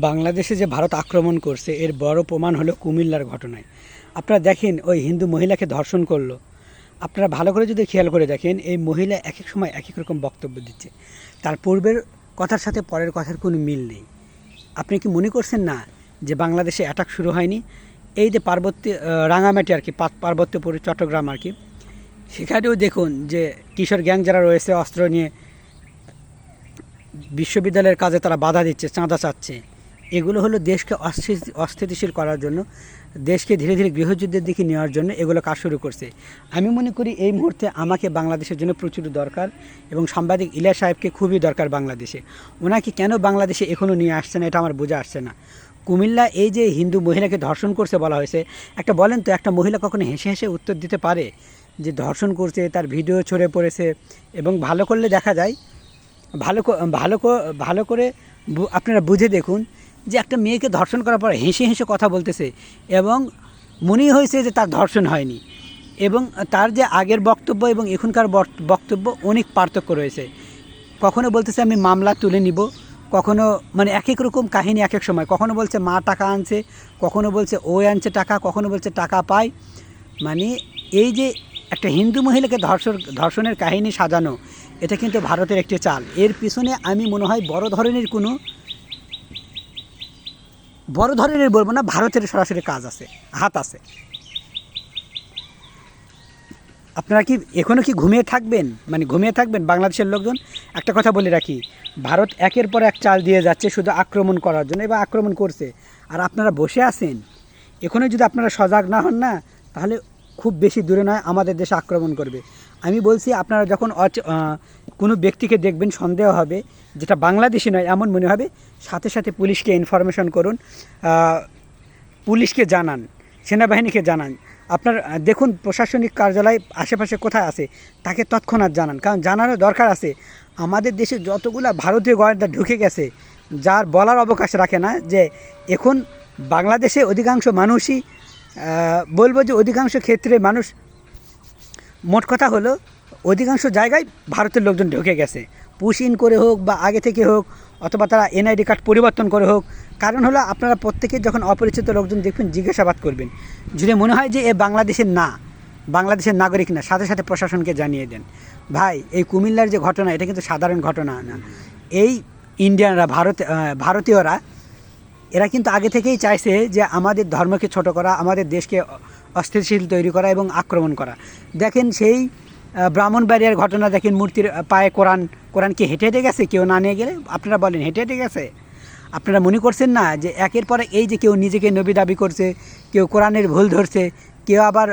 বাংলাদেশে যে ভারত আক্রমণ করছে এর বড় প্রমাণ হলো কুমিল্লার ঘটনায়। আপনারা দেখেন ওই হিন্দু মহিলাকে ধর্ষণ করলো। আপনারা ভালো করে যদি খেয়াল করে দেখেন এই মহিলা এক এক সময় এক এক রকম বক্তব্য দিচ্ছে। তার পূর্বের কথার সাথে পরের কথার কোনো মিল নেই। আপনি কি মনে করছেন না যে বাংলাদেশে অ্যাটাক শুরু হয়নি? এই যে পার্বত্য রাঙামাটি আর কি, পার্বত্যপুর চট্টগ্রাম আর কি, সেখানেও দেখুন যে কিশোর গ্যাং যারা রয়েছে অস্ত্র নিয়ে বিশ্ববিদ্যালয়ের কাজে তারা বাধা দিচ্ছে, চাঁদা চাচ্ছে। এগুলো হলো দেশকে অস্থিতিশীল করার জন্য, দেশকে ধীরে ধীরে গৃহযুদ্ধের দিকে নেওয়ার জন্য এগুলো কাজ শুরু করছে। আমি মনে করি এই মুহূর্তে আমাকে বাংলাদেশের জন্য প্রচুর দরকার এবং সাংবাদিক ইলিয়াস সাহেবকে খুবই দরকার বাংলাদেশে। ওনাকে কেন বাংলাদেশে এখনও নিয়ে আসছে না এটা আমার বোঝা আসছে না। কুমিল্লা এই যে হিন্দু মহিলাকে ধর্ষণ করছে বলা হয়েছে, একটা বলেন তো একটা মহিলা কখনো হেসে হেসে উত্তর দিতে পারে যে ধর্ষণ করছে, তার ভিডিও ছড়ে পড়েছে এবং ভালো করলে দেখা যায়, ভালো করে আপনারা বুঝে দেখুন যে একটা মেয়েকে ধর্ষণ করার পর হেসে হেসে কথা বলতেছে এবং মনেই হয়েছে যে তার ধর্ষণ হয়নি। এবং তার যে আগের বক্তব্য এবং এখনকার বক্তব্য অনেক পার্থক্য রয়েছে। কখনো বলতেছে আমি মামলা তুলে নিব, কখনো মানে এক এক রকম কাহিনী এক এক সময়। কখনো বলছে মা টাকা আনছে, কখনো বলছে ও আনছে টাকা, কখনো বলছে টাকা পায়। মানে এই যে একটা হিন্দু মহিলাকে ধর্ষণের কাহিনী সাজানো, এটা কিন্তু ভারতের একটি চাল। এর পিছনে আমি মনে হয় বড় ধরনের বলবো না, ভারতের সরাসরি কাজ আছে, হাত আছে। আপনারা কি এখনও কি ঘুমিয়ে থাকবেন? মানে ঘুমিয়ে থাকবেন বাংলাদেশের লোকজন? একটা কথা বলে রাখি, ভারত একের পর এক চাল দিয়ে যাচ্ছে শুধু আক্রমণ করার জন্য, এবং আক্রমণ করছে। আর আপনারা বসে আছেন। এখনও যদি আপনারা সজাগ না হন না, তাহলে খুব বেশি দূরে নয় আমাদের দেশে আক্রমণ করবে। আমি বলছি আপনারা যখন কোনো ব্যক্তিকে দেখবেন সন্দেহ হবে যেটা বাংলাদেশি নয় এমন মনে হবে, সাথে সাথে পুলিশকে ইনফরমেশন করুন, পুলিশকে জানান, সেনাবাহিনীকে জানান। আপনার দেখুন প্রশাসনিক কার্যালয় আশেপাশে কোথায় আছে তাকে তৎক্ষণাৎ জানান, কারণ জানারও দরকার আছে। আমাদের দেশে যতগুলো ভারতীয় গোয়েন্দা ঢুকে গেছে, যার বলার অবকাশ রাখে না, যে এখন বাংলাদেশে অধিকাংশ মানুষই, বলবো যে অধিকাংশ ক্ষেত্রে মানুষ, মোট কথা হলো অধিকাংশ জায়গায় ভারতের লোকজন ঢুকে গেছে, পুশ ইন করে হোক বা আগে থেকে হোক, অথবা তারা এনআইডি কার্ড পরিবর্তন করে হোক। কারণ হলো আপনারা প্রত্যেকে যখন অপরিচিত লোকজন দেখবেন জিজ্ঞাসাবাদ করবেন, যদি মনে হয় যে এ বাংলাদেশের নাগরিক না, সাথে সাথে প্রশাসনকে জানিয়ে দেন। ভাই এই কুমিল্লার যে ঘটনা, এটা কিন্তু সাধারণ ঘটনা না। এই ইন্ডিয়ানরা, ভারতীয়রা, এরা কিন্তু আগে থেকেই চাইছে যে আমাদের ধর্মকে ছোট করা, আমাদের দেশকে অস্থিতিশীল তৈরি করা এবং আক্রমণ করা। দেখেন সেই ব্রাহ্মণবাড়িয়ার ঘটনা দেখেন, মূর্তির পায়ে কোরআন কি হেঁটে হেঁটে গেছে? কেউ না নিয়ে গেলে আপনারা বলেন হেঁটে হেঁটে গেছে? আপনারা মনে করছেন না যে একের পরে এই যে কেউ নিজেকে নবী দাবি করছে, কেউ কোরআনের ভুল ধরছে, কেউ আবার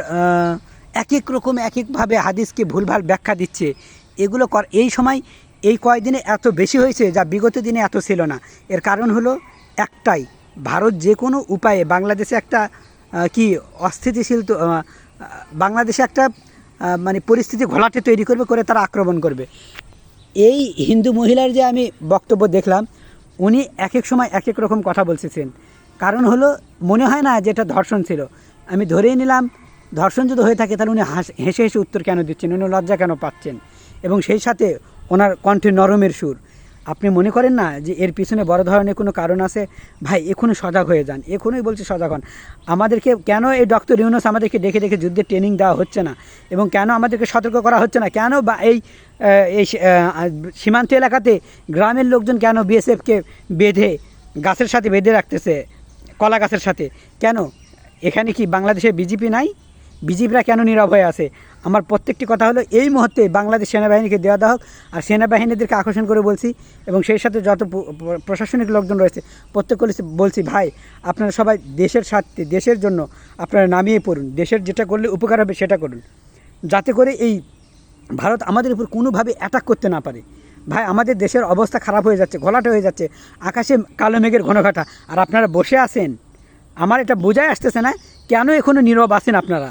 এক এক রকম এক একভাবে হাদিসকে ভুলভাল ব্যাখ্যা দিচ্ছে। এগুলো এই সময় এই কয়েকদিনে এত বেশি হয়েছে যা বিগত দিনে এত ছিল না। এর কারণ হলো একটাই, ভারত যে কোনো উপায়ে বাংলাদেশে একটা অস্থিতিশীল বাংলাদেশে একটা মানে পরিস্থিতি ঘোলাটে তৈরি করে তারা আক্রমণ করবে। এই হিন্দু মহিলার যে আমি বক্তব্য দেখলাম, উনি এক এক সময় এক এক রকম কথা বলতেছেন। কারণ হলো মনে হয় না যে এটা ধর্ষণ ছিল। আমি ধরেই নিলাম ধর্ষণ যদি হয়ে থাকে, তাহলে উনি হেসে হেসে উত্তর কেন দিচ্ছেন? উনি লজ্জা কেন পাচ্ছেন? এবং সেই সাথে ওনার কণ্ঠে নরমের সুর। আপনি মনে করেন না যে এর পিছনে বড় ধরনের কোনো কারণ আছে? ভাই এখনই সজাগ হয়ে যান, এখনই বলছি সজাগ হন। আমাদেরকে কেন এই ডক্টর ইউনূস আমাদেরকে দেখে দেখে যুদ্ধের ট্রেনিং দেওয়া হচ্ছে না, এবং কেন আমাদেরকে সতর্ক করা হচ্ছে না? কেন বা এই সীমান্ত এলাকাতে গ্রামের লোকজন কেন বিএসএফকে গাছের সাথে বেঁধে রাখতেছে, কলা গাছের সাথে? কেন? এখানে কি বাংলাদেশে বিজেপি নাই? বিজেপিরা কেন নীরব হয়ে আছে? আমার প্রত্যেকটি কথা হলো এই মুহূর্তে বাংলাদেশ সেনাবাহিনীকে দেওয়া হোক। আর সেনাবাহিনীদেরকে আকর্ষণ করে বলছি, এবং সেই সাথে যত প্রশাসনিক লোকজন রয়েছে প্রত্যেককে বলছি, ভাই আপনারা সবাই দেশের স্বার্থে, দেশের জন্য আপনারা নামিয়ে পড়ুন। দেশের যেটা করলে উপকার হবে সেটা করুন, যাতে করে এই ভারত আমাদের উপর কোনোভাবে অ্যাটাক করতে না পারে। ভাই আমাদের দেশের অবস্থা খারাপ হয়ে যাচ্ছে, ঘোলাটে হয়ে যাচ্ছে, আকাশে কালো মেঘের ঘনঘটা, আর আপনারা বসে আছেন। আমার এটা বোঝাই আসতেছে না কেন এখনও নীরব আছেন আপনারা।